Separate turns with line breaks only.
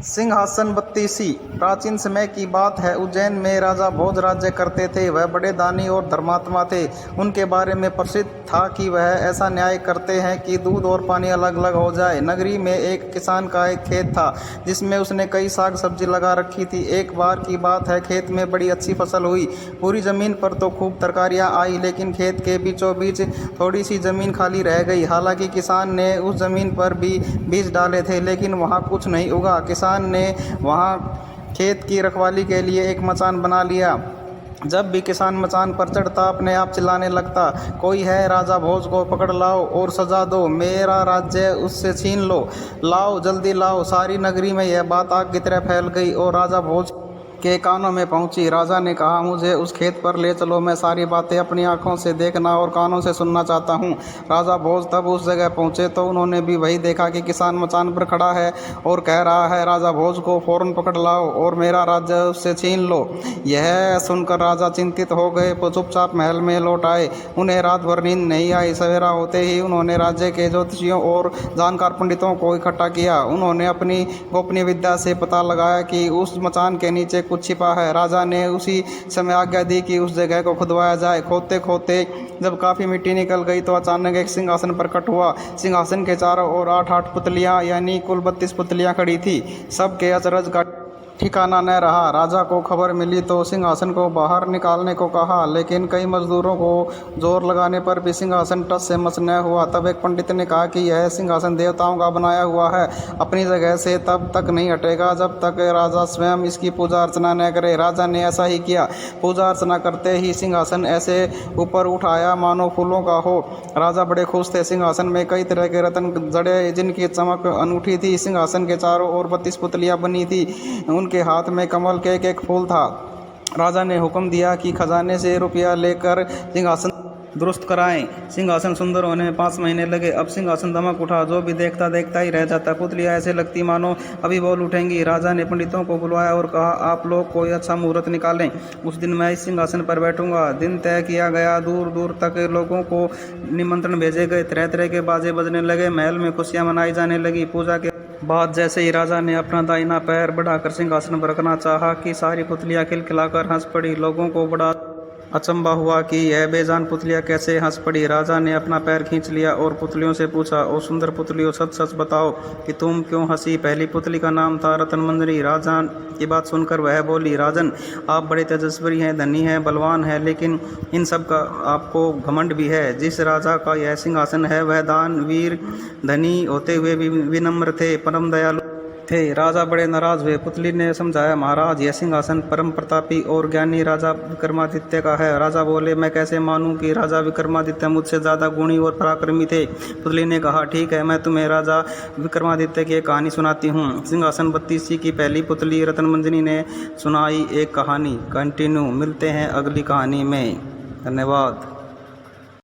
सिंहासन बत्तीसी। प्राचीन समय की बात है। उज्जैन में राजा भोज राज्य करते थे। वह बड़े दानी और धर्मात्मा थे। उनके बारे में प्रसिद्ध था कि वह ऐसा न्याय करते हैं कि दूध और पानी अलग अलग हो जाए। नगरी में एक किसान का एक खेत था जिसमें उसने कई साग सब्जी लगा रखी थी। एक बार की बात है, खेत में बड़ी अच्छी फसल हुई। पूरी जमीन पर तो खूब तरकारियां आई, लेकिन खेत के बीचों बीच थोड़ी सी जमीन खाली रह गई। हालांकि किसान ने उस जमीन पर भी बीज डाले थे, लेकिन वहां कुछ नहीं उगा। किसान ने वहां खेत की रखवाली के लिए एक मचान बना लिया। जब भी किसान मचान पर चढ़ता अपने आप चिल्लाने लगता, कोई है, राजा भोज को पकड़ लाओ और सजा दो, मेरा राज्य उससे छीन लो, लाओ जल्दी लाओ। सारी नगरी में यह बात आग की तरह फैल गई और राजा भोज के कानों में पहुंची। राजा ने कहा, मुझे उस खेत पर ले चलो, मैं सारी बातें अपनी आंखों से देखना और कानों से सुनना चाहता हूं। राजा भोज तब उस जगह पहुंचे तो उन्होंने भी वही देखा कि किसान मचान पर खड़ा है और कह रहा है, राजा भोज को फौरन पकड़ लाओ और मेरा राज्य उससे छीन लो। यह सुनकर राजा चिंतित हो गए, वो चुपचाप महल में लौट आए। उन्हें रात भर नींद नहीं आई। सवेरा होते ही उन्होंने राज्य के ज्योतिषियों और जानकार पंडितों को इकट्ठा किया। उन्होंने अपनी गोपनीय विद्या से पता लगाया कि उस मचान के नीचे कुछ छिपा है। राजा ने उसी समय आज्ञा दी कि उस जगह को खुदवाया जाए। खोदते खोदते जब काफी मिट्टी निकल गई तो अचानक एक सिंहासन प्रकट हुआ। सिंहासन के चारों ओर 8-8 पुतलियां यानी कुल 32 पुतलियां खड़ी थी। सबके अचरज का ठिकाना न रहा। राजा को खबर मिली तो सिंहासन को बाहर निकालने को कहा, लेकिन कई मजदूरों को जोर लगाने पर भी सिंहासन टस से मस न हुआ। तब एक पंडित ने कहा कि यह सिंहासन देवताओं का बनाया हुआ है, अपनी जगह से तब तक नहीं हटेगा जब तक राजा स्वयं इसकी पूजा अर्चना न करे। राजा ने ऐसा ही किया। पूजा अर्चना करते ही सिंहासन ऐसे ऊपर उठाया मानो फूलों का हो। राजा बड़े खुश थे। सिंहासन में कई तरह के रत्न जड़े जिनकी चमक अनूठी थी। सिंहासन के चारों ओर 32 पुतलियां बनी थी। उनके हाथ में कमल के एक फूल था। राजा ने हुक्म दिया कि खजाने से रुपया लेकर सिंहासन दुरुस्त कराएं। सिंहासन सुंदर होने में 5 महीने लगे। अब सिंहासन दमक उठा, जो भी देखता देखता ही रह जाता। पुतलियां ऐसे लगती मानो अभी बोल उठेंगी। राजा ने पंडितों को बुलवाया और कहा, आप लोग कोई अच्छा मुहूर्त निकालें, उस दिन मैं इस सिंहासन पर बैठूंगा। दिन तय किया गया। दूर दूर तक लोगों को निमंत्रण भेजे गए। तरह तरह के बाजे बजने लगे। महल में खुशियां मनाई जाने लगी। पूजा के बाद जैसे ही राजा ने अपना दाहिना पैर बढ़ाकर सिंहासन पर रखना चाहा कि सारी पुतलियां खिलखिलाकर हंस पड़ी। लोगों को बड़ा अचंभा हुआ कि यह बेजान पुतलियां कैसे हंस पड़ी। राजा ने अपना पैर खींच लिया और पुतलियों से पूछा, ओ सुंदर पुतलियों, सच सच बताओ कि तुम क्यों हंसी। पहली पुतली का नाम था रत्नमंजरी। राजा की बात सुनकर वह बोली, राजन, आप बड़े तेजस्वी हैं, धनी हैं, बलवान हैं, लेकिन इन सब का आपको घमंड भी है। जिस राजा का यह सिंहासन है वह दान, वीर, धनी होते हुए भी विनम्र थे, परम दयालु थे। राजा बड़े नाराज हुए। पुतली ने समझाया, महाराज, यह सिंहासन परम प्रतापी और ज्ञानी राजा विक्रमादित्य का है। राजा बोले, मैं कैसे मानूं कि राजा विक्रमादित्य मुझसे ज्यादा गुणी और पराक्रमी थे। पुतली ने कहा, ठीक है, मैं तुम्हें राजा विक्रमादित्य की एक कहानी सुनाती हूँ। सिंहासन बत्तीसी की पहली पुतली रत्नमंजरी ने सुनाई एक कहानी। कंटिन्यू। मिलते हैं अगली कहानी में। धन्यवाद।